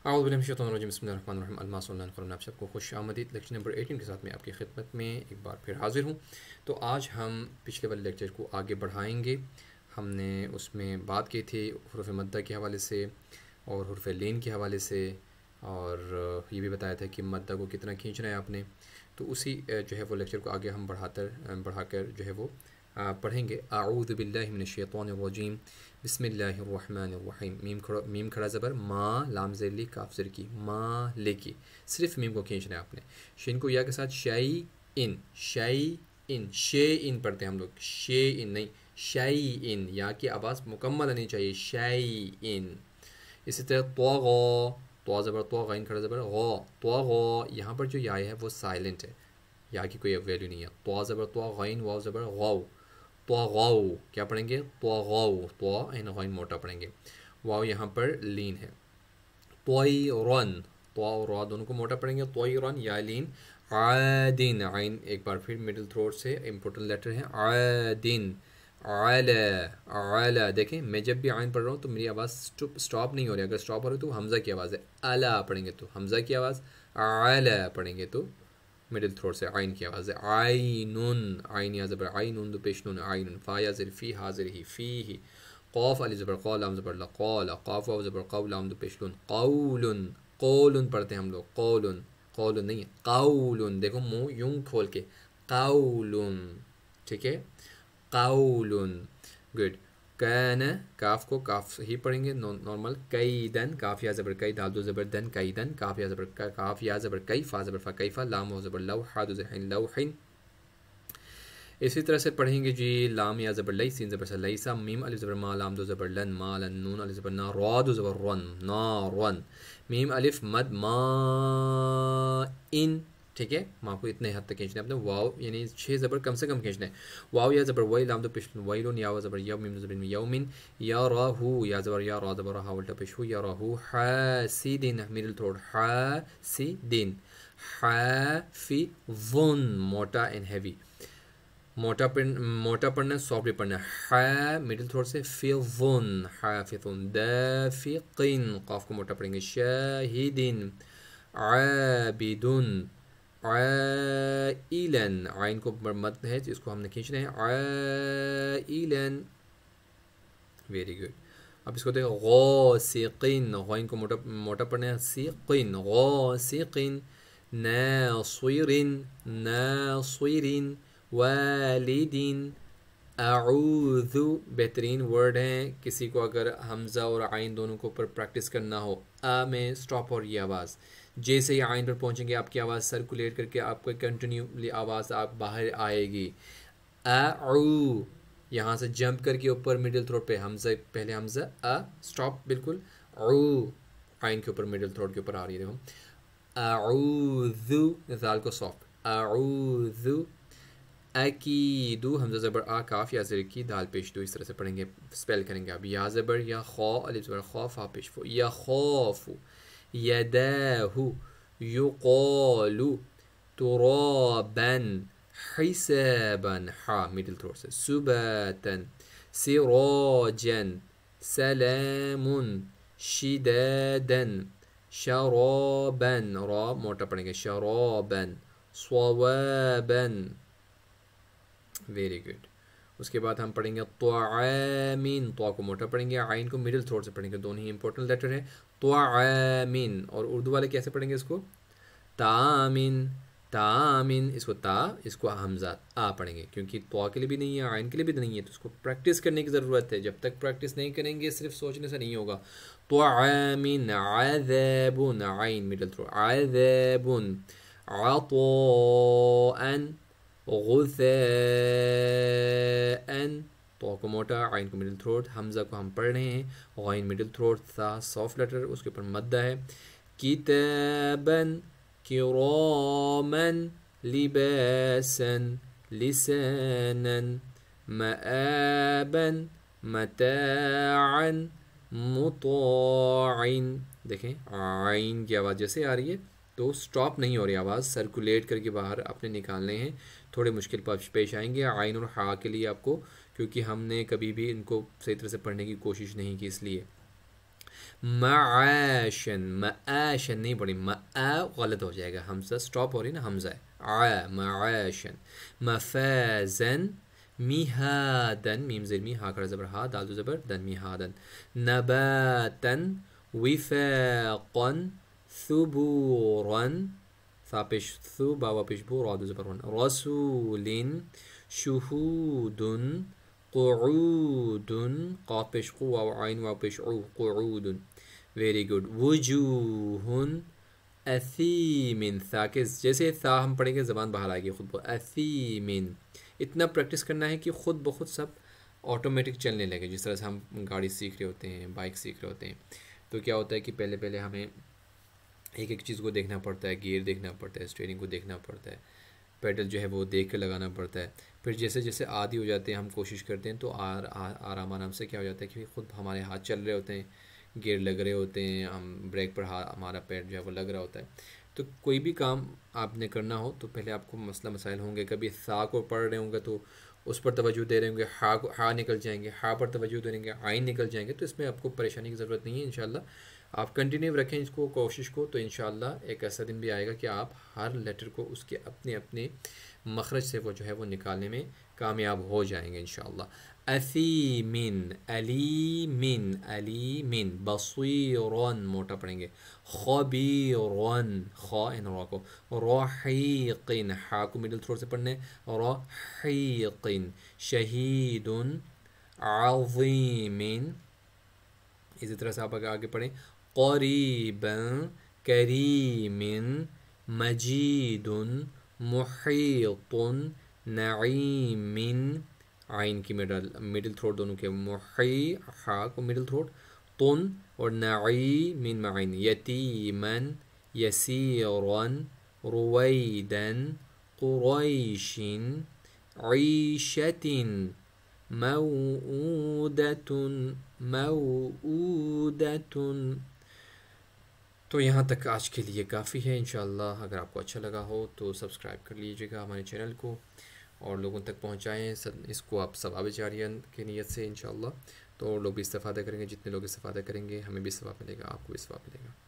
बिस्मिल्लाहिर्रहमानिर्रहीम अल्लाह आप सबको खुश आमदीद। लेक्चर नंबर 18 के साथ मैं आपकी खिदमत में एक बार फिर हाज़िर हूँ। तो आज हम पिछले वाले लेक्चर को आगे बढ़ाएंगे। हमने उसमें बात की थी हुरूफ़ मद्दा के हवाले से और हुरूफ़ लीन के हवाले से, और ये भी बताया था कि मद्दा को कितना खींचना है आपने। तो उसी जो है वो लेक्चर को आगे हम बढ़ाकर जो है वो पढ़ेंगे। आऊज़ु बिल्लाहि मिनश शैतानिर रजीम, बिस्मिल्लाहिर्रहमानिर्रहीम। मीम खड़ा ज़बर, माँ लाम ज़ेली काफ ज़र की, माँ लेकी, सिर्फ मीम को खींचना है आपने। शिन को या के साथ शाई इन, शे इन पढ़ते हैं हम लोग, शे इन नहीं, शाई इन। या की आवाज़ मुकम्मल आनी चाहिए, शाई इन। इसी तरह तो ज़बर, तो गाइन खड़ा ज़बर, गो, यहाँ पर जो या है वो साइलेंट है, या की कोई वैल्यू नहीं है। तो ज़बर, तो गाइन, वाव ज़बर, गौ, तो गौ क्या पढ़ेंगे, तो गौ, तो एन गाइन मोटा पढ़ेंगे। वाव यहाँ पर लीन है। तोई रन, तो और रा दोनों को मोटा पढ़ेंगे, तोई रन या लीन। आदिन, आइन एक बार फिर मिडिल थ्रोट से इम्पोर्टेंट लेटर है, आदिन। आला, देखें मैं जब भी आइन पढ़ रहा हूँ तो मेरी आवाज़ स्टॉप नहीं हो रही। अगर स्टॉप हो रही तो हमज़ा की आवाज़ है, अला पढ़ेंगे तो हमज़ा की आवाज़, आला पढ़ेंगे तो मिडिल थ्रोट से आइन की आवाज़ है। आइनुन, आइन या ज़बर आइनुन, दो पेश नून, आइनुन। फा या ज़र फी, हाज़िर ही, फी ही। क़ाफ़ अली ज़बर क़ा, लाम ज़बर ला, क़ाला। क़ाफ़ वाव ज़बर क़ाव, लाम दो पेश लून, क़ौलुन। क़ौलुन पढ़ते हैं हम लोग, क़ौलुन, क़ौलुन नहीं है, क़ौलुन। देखो मुँह यूं खोल के, क़ौलुन, ठीक है, क़ौलुन, गुड। कैन, काफ को काफ ही पढ़ेंगे नॉर्मल। कैदन, काफ या ज़बर कई, दाल दो ज़बर दन, कैदन। काफ या ज़बर कई, फा ज़बर फा, कैफा। लाम हो ज़बर लव, हा दो ज़हिन, लौहिन। इसी तरह से पढ़ेंगे जी, लाम या ज़बर लई, सीन ज़बर सा लईसा। मीम अलिफ ज़बर मा, लाम दो ज़बर लन, मा लन। नून अलिफ ज़बर ना, रा दो ज़बर रन, ना रन। मीम अलिफ मद, मा इन, ठीक है। माँ को इतने हद तक खींचना है अपने। वाव यानी 6 ज़बर कम से कम खींचना है। वाव या ज़बर वही, लाम दो पेश वैलुन, या ज़बर यव, मीम ज़बर यौमिन। या राहू, या ज़बर या, रा ज़बर हा उल्टा पेश हु, या राहू। हासिदिन, मिडिल थ्रोट, हासिदिन। हाफिज़ुन, मोटा एंड हैवी, मोटा पढ़ना, सॉफ्ट भी पढ़ना है। मिडिल थ्रोट से फिज़ुन, हाफिज़ुन। दाफिक़िन, क़ाफ को मोटा पढ़ेंगे। शाहिदिन, आबिदुन। आइलन, आइन को मद है जिसको हमने खींचना है, आइलन, वेरी गुड। अब इसको देखो, गौसिक़िन, गौइन को मोटा पढ़ना है, सिक़िन, गौसिक़िन। नासिरिन, नासिरिन। वालिदिन। आऊज़ु, बेहतरीन वर्ड हैं। किसी को अगर हमज़ा और आइन दोनों को ऊपर प्रैक्टिस करना हो, आ में स्टॉप और ये आवाज़, जैसे ही आइन पर पहुंचेंगे आपकी आवाज़ सर्कुलेट करके आपको कंटिन्यूली आवाज़ आप बाहर आएगी। आऊ, यहाँ से जंप करके ऊपर मिडिल थ्रोट पे हमज़ा, पहले हमज़ा, आ स्टॉप बिल्कुल, आऊ आइन के ऊपर मिडिल थ्रोट के ऊपर आ रही है। देखो, आऊज़ु, ज़ाल को सॉफ्ट, आऊज़ु। अकीदु, हमज़ा ज़बर आ, काफ या ज़र की, दाल पेश दो। इस तरह से पढ़ेंगे, स्पेल करेंगे आप। या ज़बर या, खौ अलिफ ज़बर खौ, फा पेश फो, या खौफु। यदाहु, युक़ालु, तुराबन, हिसाबन, हा मिडिल थ्रोट से। सुबातन, सिराजन, सलामुन, शिदादन, शराबन, रा मोटा पढ़ेंगे, शराबन, स्ववाबन, वेरी गुड। उसके बाद हम पढ़ेंगे त्वामीन, त्वा को मोटा पढ़ेंगे, आइन को मिडिल थ्रोट से पढ़ेंगे, दोनों ही इंपॉर्टेंट लेटर है। त्वामीन, और उर्दू वाले कैसे पढ़ेंगे इसको, तामीन, तामीन, इसको ता, इसको हमज़ा आ पढ़ेंगे, क्योंकि त्वा के लिए भी नहीं है, आइन के लिए भी नहीं है, तो इसको प्रैक्टिस करने की ज़रूरत है। जब तक प्रैक्टिस नहीं करेंगे सिर्फ सोचने से नहीं होगा। त्वामीन, अज़ाबुन, आइन मिडिल थ्रोट, अज़ाबुन। अतौअन, गुसाअन, तो को मोटा, आइन को मिडिल थ्रोट, हमज़ा को हम पढ़ रहे हैं, आइन मिडिल थ्रोट, सा सॉफ्ट लेटर, उसके ऊपर मद्दा है। किताबन, किरामन, लिबासन, लिसानन, मआबन, मताअन, मुताइन। देखें आइन की आवाज़ जैसे आ रही है तो स्टॉप नहीं हो रही, आवाज़ सर्कुलेट करके बाहर अपने निकालने हैं। थोड़े मुश्किल पेश आएंगे आइन और हा के लिए आपको, क्योंकि हमने कभी भी इनको सही तरह से पढ़ने की कोशिश नहीं की, इसलिए। معاشن معاشن نہیں پڑھی غلط ہو جائے گا حمزہ سٹاپ ہو رہی نا حمزہ ہے معاشن مفازن میہادن میم زیر می ہا کھڑا زبر ہا دال دو زبر دن میہادن نباتن وفاقا ثبورا ثا پیش ثو باوا پیش بو را دو زبر ون رسول شهود قعود قاف پیش قو واو عین واو پیش عو قعود ویری گڈ وجوہ اثیمن ثا کے جیسے ثا ہم پڑھیں گے زبان باہر آئے گی خود بخود اثیمن اتنا پریکٹس کرنا ہے کہ خود بخود سب آٹومیٹک چلنے لگے جس طرح سے ہم گاڑی سیکھ رہے ہوتے ہیں بائک سیکھ رہے ہوتے ہیں تو کیا ہوتا ہے کہ پہلے ہمیں ایک ایک چیز کو دیکھنا پڑتا ہے گیئر دیکھنا پڑتا ہے اسٹیئرنگ کو دیکھنا پڑتا ہے پیڈل جو ہے وہ دیکھ کے لگانا پڑتا ہے پھر جیسے جیسے عادی ہو جاتے ہیں ہم کوشش کرتے ہیں تو آرام سے کیا ہو جاتا ہے کہ خود ہمارے ہاتھ چل رہے ہوتے ہیں گیئر لگ رہے ہوتے ہیں ہم بریک پر ہمارا پیر جو ہے وہ لگ رہا ہوتا ہے تو کوئی بھی کام آپ نے کرنا ہو تو پہلے آپ کو مسئلہ مسائل ہوں گے کبھی ثا کو پڑھ رہے ہوں گے تو اس پر توجہ دے رہے ہوں گے ہا نکل جائیں گے ہا پر توجہ دے رہیں گے عین نکل جائیں گے تو اس میں آپ کو پریشانی کی ضرورت نہیں ہے انشاءاللہ آپ کنٹینیو رکھیں اس کو کوشش کو تو انشاءاللہ ایک ایسا دن بھی آئے گا کہ آپ ہر لیٹر کو اس کے اپنے مخرج سے وہ جو ہے وہ نکالنے میں کامیاب ہو جائیں گے انشاءاللہ اثیمن علیمن بصیرن موٹا پڑھیں گے خبیرن خا ان را کو رحیقن حا کو مڈل تھروٹ سے پڑھنے رحیقن شہید عظیم اسی طرح سے آپ آگے پڑھیں قریبا کریم مجید محیط نعیم عین کی مڈل تھروٹ دونوں کے محی ہا کو مڈل تھروٹ تن اور نعیم معین یتیمن یسیرن رویدن قریشن عیشتن موعودتن تو یہاں تک آج کے لیے کافی ہے انشاءاللہ اگر آپ کو اچھا لگا ہو تو سبسکرائب کر لیجیے گا ہمارے چینل کو اور لوگوں تک پہنچائیں اس کو آپ ثواب جاریہ کی نیت سے انشاءاللہ تو اور لوگ بھی استفادہ کریں گے جتنے لوگ استفادہ کریں گے ہمیں بھی ثواب ملے گا آپ کو بھی ثواب ملے گا